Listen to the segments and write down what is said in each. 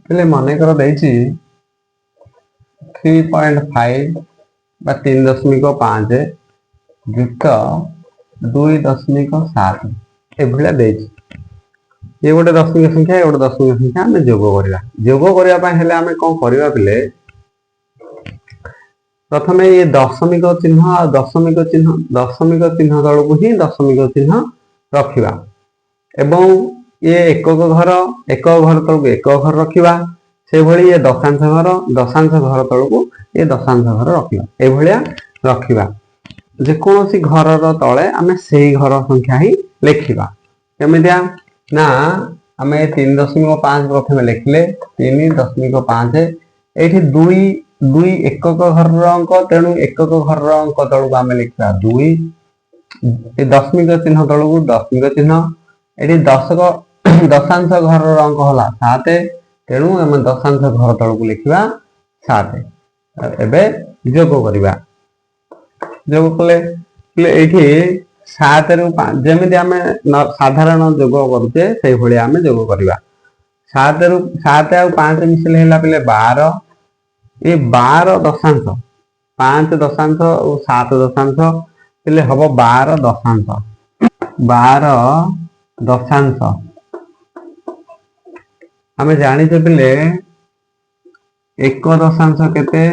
पहले मनकर 3.5 बा 3.5 युक्त 2.7 ये गोटे दशमिक संख्या ये गोटे दशमिक संख्या आम जोग करवा। जोग करने आम कौन करवा पे प्रथम ये दशमिक चिन्ह दशमिक चिन्ह तल को ही दशमिक चिन्ह रखा एवं ये एकक घर तल को एक घर रखा से भली ये दशांश घर तल को ये दशांश घर रखा ये रखा जेकोसी घर तले आम से घर संख्या ही लिखा केमितिया ना आम 3.5 प्रथम लिखले 3.5 ये दुई एकक घर अंक तेणु एकक घर अंक तल को आम लिखा 2 दशमिक चिन्ह तल को दशमिक चिन्ह ये दशांश घर अंक है 7 तेणु आम दशांश घर तल को लिखा 7 एवं जोग करवा। जोग कले ये 7 रु 5 जमी आम साधारण जोग करुचे से भाई आम जोग करवा। 7 आ 5 मिसले है पे 12 ये 12 दशांश 5 दशांश और 7 दशांश पे हम 12 दशांश आम जाचे पे एक दशांश केते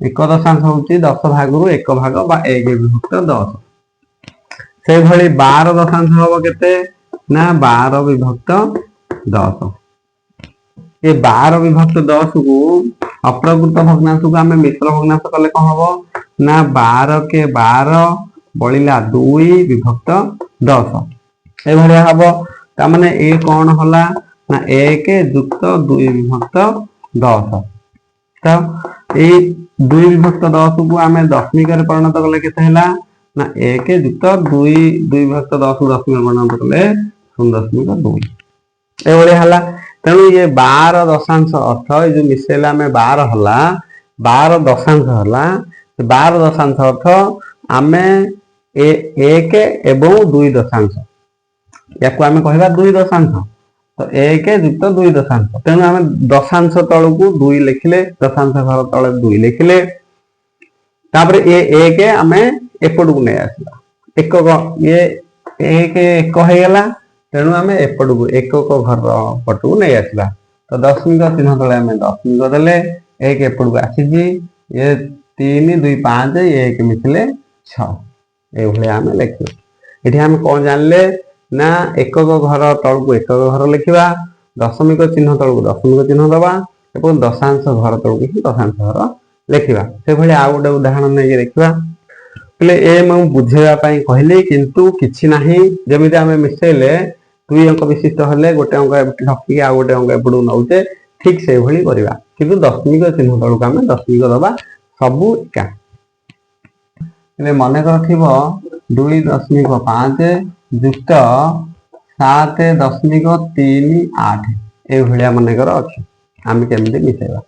एक दशांश हूँ 10 भाग रु 1 भाग बा 1 विभक्त 10 से भली 12 दशांश हम केते ना 12 विभक्त 10 ये 12 विभक्त 10 को अप्रकृत भग्नांश को आम मिश्र भग्नांश कले कौन हम ना 12 के 12 बड़ा 2 विभक्त 10 ये हम ताने ये कौन है ना 1 युक्त 2 विभक्त 10 तो ये 2 विभक्त 10 को आम दशमिक परिणत कले के ना 1 युक्त 2 विभक्त 10 को दशमिक परिणत कले 0.2 ये तेणु ये 12 दशांश अर्थ ये जो मिसेला आम 12 है 12 दशांश है 12 दशांश अर्थ आम 1 एवं 2 दशांश या आम कह 2 दशांश तो 1 युक्त 2 दशांश तेणु आम दशांश तल को 2 लिखले दशांश घर तले 2 लिखले ये 1 आम एपट को नहीं आसला एक ये 1 होगला तेणु आम एपट को एकक घर पट को नहीं आसला तो दशमिक चिन्ह तले आम दशमिक देले 1 एपट को आसी ये 3 2 5 ये 1 मिसले 6 ये आम लिखे ये आम कौन जानले ना एकक घर तल को एकक घर लिखा दशमिक चिन्ह तल को दशमिक चिन्ह दबा और दशांश घर तल को ही दशांश घर लिखा से भाई आउ गोटे उदाहरण नहीं लिखा पे ए मुझे बुझेवाई कहली किंतु किसी ना जमी आम मिसेले 2 अंक विशिष्ट हेल्ले गोटे अंक रखिक आउ गोटे अंक एपट नौचे ठीक से भाई करवा किंतु दशमिक चिन्ह तल को आम दशमिक दबा सबू एका मनकर थी 2.5 युक्त 7.38 ये मनकर अच्छी आम केमी मिसेवा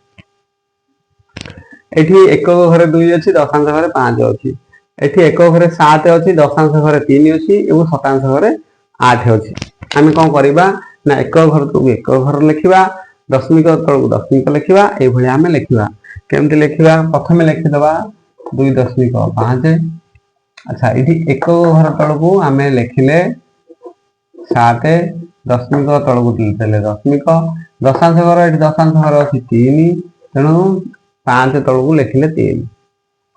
ये एकक घरे 2 अच्छी दशांश घरे 5 अच्छी ये एकक घरे 7 अच्छी दशांश घरे 3 अच्छी और शतांश घरे 8 अच्छी आम कौन करवा ना एक घर तक एक घर लिखा दशमिक तल को दशमिक लिखा ये आम लिखा केमती लिखा प्रथम लिखिदे 2.5 अच्छा ये एक घर तल को आम लिखिले 7 दशमिक तल को देले दशमिक दशांश घर ये दशांश घर अच्छी 3 तेणु 5 तल को लिखिले 3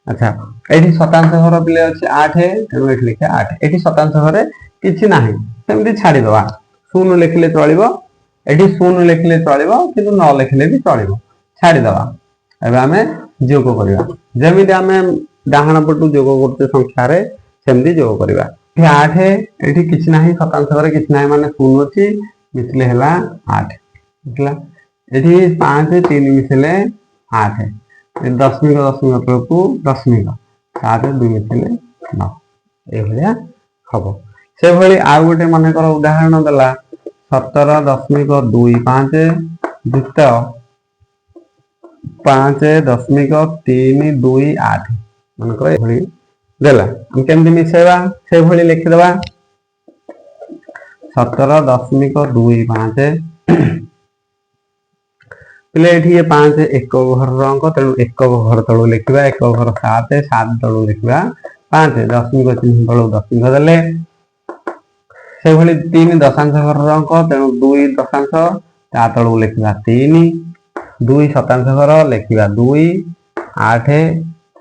अच्छा ये शतांश घर पे अच्छे 8 तेणु ये लिखे 8 ये शतांश घर किसी ना सेमती छाड़ीदवा 0 लिखिले चलो ये 0 लिखिले चलो कि न लिखिले भी चलो छाड़ीदवा एवं आम जोग करवा जमी आम डाहाण पटू जोग करते संख्यार सेमती जोग करवा 8 ये किसी ना शतांश घर किसी ना मान 0 अच्छी मिसले है 8 ये 5 3 मिसले 8 दशमिक दशमिक तल को दशमिक 7 2 मिसले 9 ये हम से भली आउ गोटे मनकर उदाहरण देला 17.25 युक्त 5.328 मनकर ये देला हम केमती मिसेवा से भली लिखिदवा 17.25 पिले ये 5 एक घर अंक तेणु एक घर तलू लिखा एक घर 7 7 तलू लिखा 5 दशमिक चिन्ह तलू दशमिक देले से भली 3 दशांश घर अंक तेणु 2 दशांश ता तलू लिखा 3 2 शतांश घर लिखा 2 8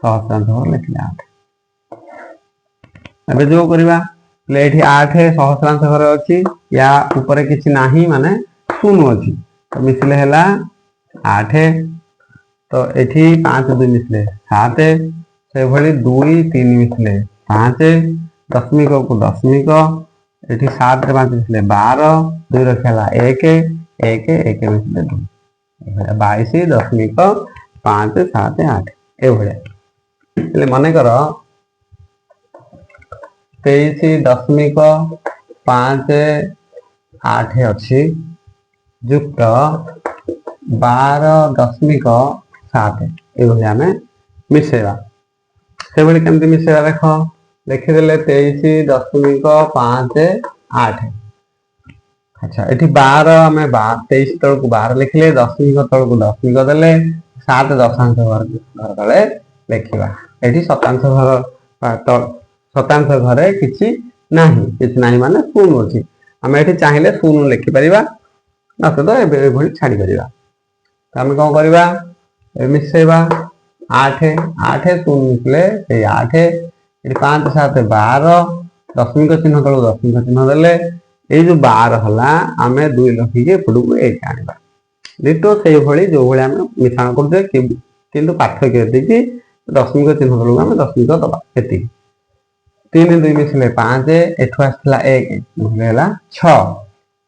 सहस्रांश घर लिखा 8 एबे जो करबा ले 8 सहस्रांश घर अछि या ऊपर किछि नाही माने शून्य अछि तो मिसले हला 8 तो एठी 5 2 मिसले 7 से भली 2 3 मिसले 5 दशमिक को दशमिक एठी 7 रे 5 मिसले 12 2 रखला 1 1 1 मिसले 2 22 दशमिक 5 7 8 ए भले ले माने करो 23 दशमिक 5 8 अछि युक्त 12 दशमिक 7 ये आम मिसेवा से केमती मिसेवा देख लिखिदेले 23 दशमिक 5 8 अच्छा ये 12 आम 23 तल को 12 लिखले दशमिक तल को दशमिक देले 7 दशांश घर तले लिखा ये शतांश घर शतांश घरे किसी नहीं माने शून्य अच्छी आम ये चाहिए शून्य लिखिपर नत तो ये छाड़ी पार आम कौन करवा मिसेवा 8 8 शून्य मिसले 8 ये 5 7 12 दशमिक चिन्ह तलू दशमिक चिन्ह देले ये जो 12 है आम 2 लखिकी एपट को 1 आना दिटो से भाई जो भाई आम मिश्रण करते कि पार्थक्य देखिए दशमिक चिन्ह तलू आम दशमिक दबा ये 3 2 मिसले 5 एठू आसला 1 मिसले 6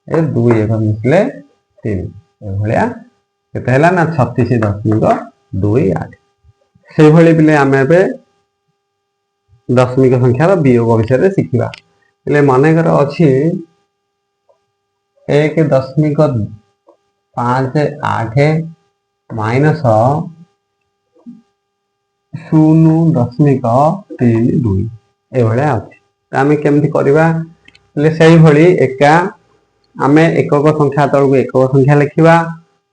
ए 2 1 मिसले 3 ये केते ना 36 दशमिक 2 8 से भली पिले आम ए दशमिक संख्यार वियोग विषय शिखा पे मनकर अच्छी 1 दशमिक 5 8 माइनस 0 दशमिक 3 2 ये आम केमती करवा से भली एका आम एकक संख्या तलू एकक संख्या लिखा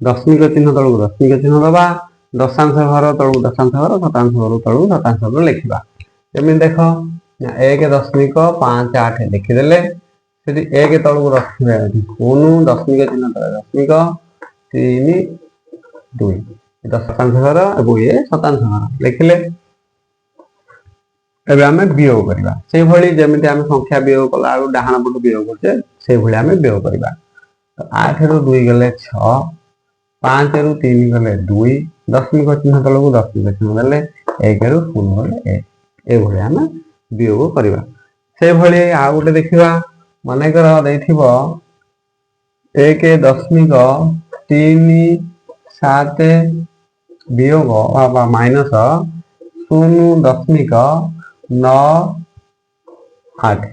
दशमिक चिन्ह तलू दशमिक चिन्ह दबा दशांश घर तलू दशांश घर शतांश घर तलू शतांश घर लिखा जमी देख 1 दशमिक 5 8 लिखिदेले 1 तलू रखा 0 दशमिक चिन्ह तले दशमिक 3 2 शतांश घर और ये शतांश घर लिखिले एबे आम वियोग करवा से भली जमी आम संख्या वियोग कला डाहाण पटू वियोग करछे से भली आम वियोग करवा तो 8 रु 2 गले 6 5 रु 3 गले 2 दशमिक चिन्ह तलू दशमिक चिन्ह देले 1 रु 0 गले 1 ये आम वियोग करवा से भली आ गोटे देखा मनकर देथिबो 1 दशमिक 3 7 वियोग बा माइनस 0 दशमिक 9 8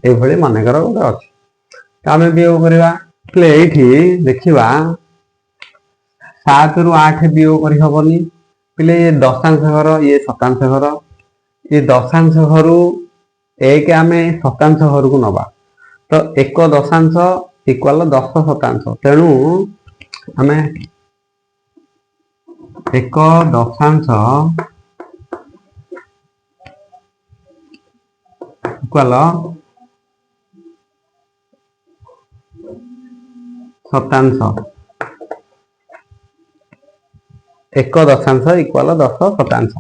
ये मनकर गोटे अच्छे आम वियोग करवा ये देखा 7 रु 8 वियोग करहबनी पिले ये दशांश घर ये शतांश घर ये दशांश घर 1 आम शतांश घर को नवा तो 1 दशांश इक्वाल 10 शतांश तेणु आम 1 दशांश इक्वाल शतांश 1 दशांश इक्वाल 10 शतांश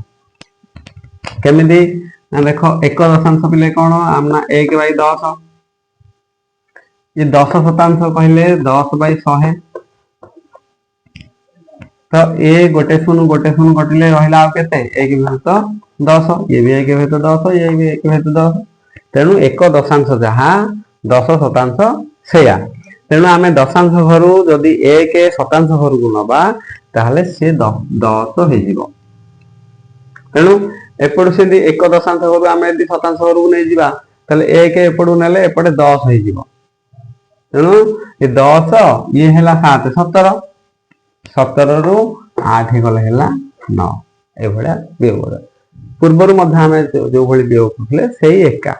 केमी देख 1 दशांश पिले कौन आमना 1 बाई 10 ये 10 शतांश कहले 10 बाई 100 तो ये गोटे शून्य कटिले रहा केते 1 भाग 10 ये भी 1 भाग 10 ये भी 1 भाग 10 तेणु 1 दशांश जहाँ 10 शतांश सेया तेणु आम दशांश घर जदि 1 शतांश घर को नवा ताहले से 10 हो तेणु एपटू से 1 दशांश घर आम यदि शतांश घर को नहीं जावा ताहले 1 एपटू नेले एपटे 10 हो तेणु ये 10 ये है 7 17 17 रु 8 गले है 9 ये वियोग पूर्वर आम जो भाई वियोग करते से एका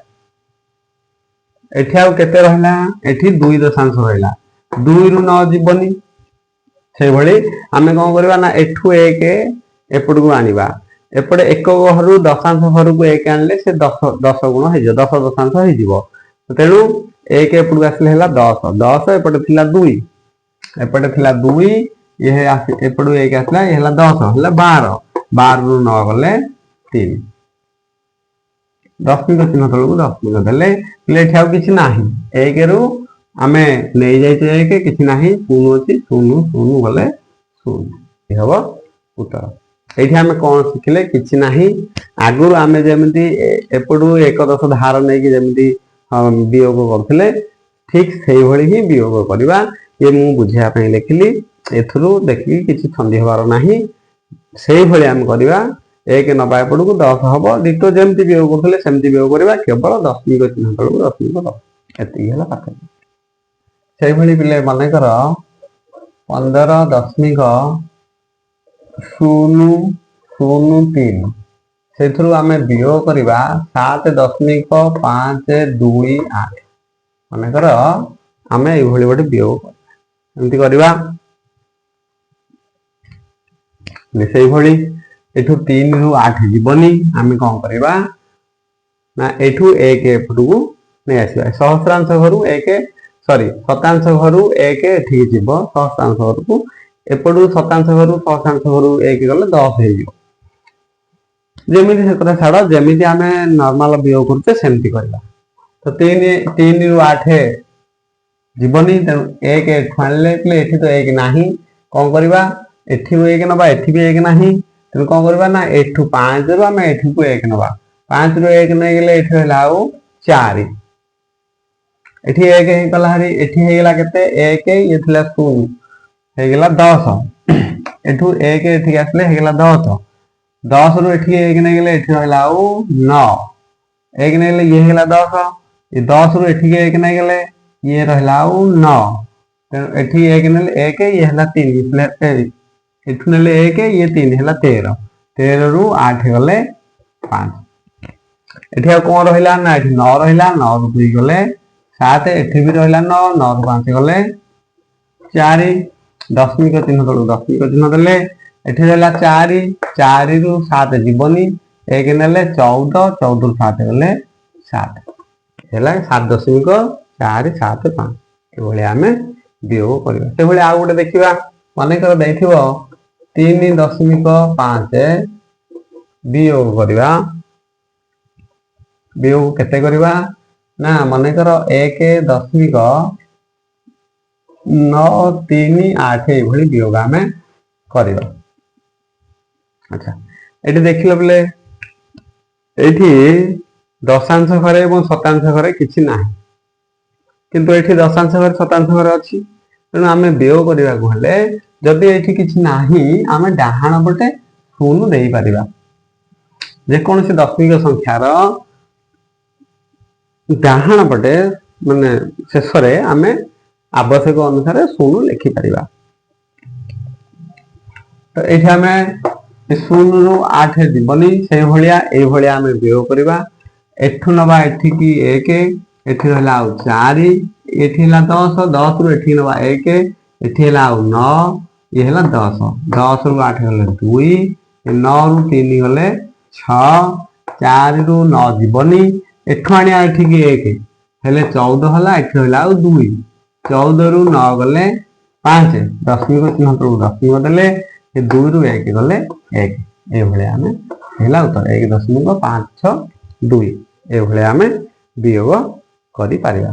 एठी आउ केते रहला एठी 2 दशांश रहला 2 रु 9 जीवनी से भली आमे कौन करबा ना एठू 1 एपड़ को आनिबा एपटे एक घरु दशांश घर को 1 आनले से 10 गुण हो 10 दशांश हो तेणु 1 एपड़ को आसले 10 10 एपटे थिला 2 एपटे थिला 2 ये एपड़ू 1 आसला ये 10 है 12 12 रु 9 गले 3 दशमिक चिन्ह तलू दशमिक देले किसी ना 1 रु आम नहीं जाइए 1 किसी ना 0 अच्छी 0 0 गले 0 हम उत्तर ये आम कौन शिखिले कि ना आगुरी आम जमी एपटू 1 10 धार नहीं जमी वियोग करते ठीक से ही वियोग करवा ये मुझे बुझापी लिखिली एथुरु देखिए किसी छंदी हबार ना से भाई आम करवा 1 नवा एपट को 10 हम द्वितीय जमी वियोग करते सेमती वियोग करवा केवल दशमिक चिन्ह तलू दशमिक 10 एति पाठ से भाई पे मनकर 15.003 से आम वियोग करवा 7.528 मनकर आम ये गोटे वियोग एमती करवा से भाई एठू 3 रु 8 जीवनी आम कौन करवा ना एठू 1 एपट को नहीं आसवा सहस्रांश घर 1 सॉरी शतांश घर 1 ठीक जीव सहस्रांश घर को एपटू शतांश घर सहस्रांश घर 1 गले 10 जमी से कथा छाड़ जमी आम नॉर्मल वियोग करते सेमती करवा तो 3 रु 8 जीवनी तेणु 1 एठू आनले एठी तो 1 नाही कौन करवा एठी 1 नवा एठी भी 1 नाही तेणु कौन करवा ना एठू 5 रु आम एठी को 1 नवा 5 रु 1 नहीं गले एठी होला आउ 4 एठी 1 हे गला हरी एठी हे गला केते 1 ये थिला 0 हे गला 10 एठू 1 एठी आसले हे गला 10 10 रु एठी 1 नहीं गले एठी होला आउ 9 1 नहीं गले ये हेला 10 ये 10 रु एठी 1 नहीं गले ये रहला आउ 9 तेणु एठी 1 नहीं 1 ये हेला 3 इसले एठू नेले 1 ये 3 हेला 13 13 रु 8 गले 5 एठी कौन रहिला ना एठी 9 रहिला 9 रु 2 गले 7 एठी भी रहिला 9 9 रु 5 गले 4 दशमिक चिन्ह तलू दशमिक चिन्ह देले एठी रहिला 4 4 रु 7 जीवनी 1 नेले 14 14 रु 7 गले 7 हेला 7.475 ये आम वियोग करवा से भाई आउ गोटे देखा मनकर देखिए 3.5 वियोग करवा वियोग केते करवा ना मनकर 1.938 ये वियोग आम करवा अच्छा ये देखिल बोले ये दशांश घरे और शतांश घरे किसी ना किंतु ये दशांश घरे शतांश घरे अच्छी तेणु आम वियोग करने को हेले जदि ये किसी ना आम डाहाण पटे 0 दे पार जेकोसी दशमिक संख्यार डाहाण पटे माने शेष आम आवश्यक अनुसार 0 लिखिपर तो ये आम 0 रु 8 जीवनी से भाया आम वियोग करवा एठू नवा एठिकी 1 एठी हला 4 एठी हला 10 10 रु एठी नवा 1 एठी हला 9 ये हला 10 10 रु 8 गले 2 9 रु 3 गले 6 4 रु 9 जीवनी एठू आनिया एठिकी 1 हेले 14 हला एठी हला 2 14 रु 9 गले 5 दशमिक चिन्ह तलू दशमिक देले 2 रु 1 गले 1 ये भाया आम हेला उत्तर 1.562 ये आम वियोग करि पारिबा।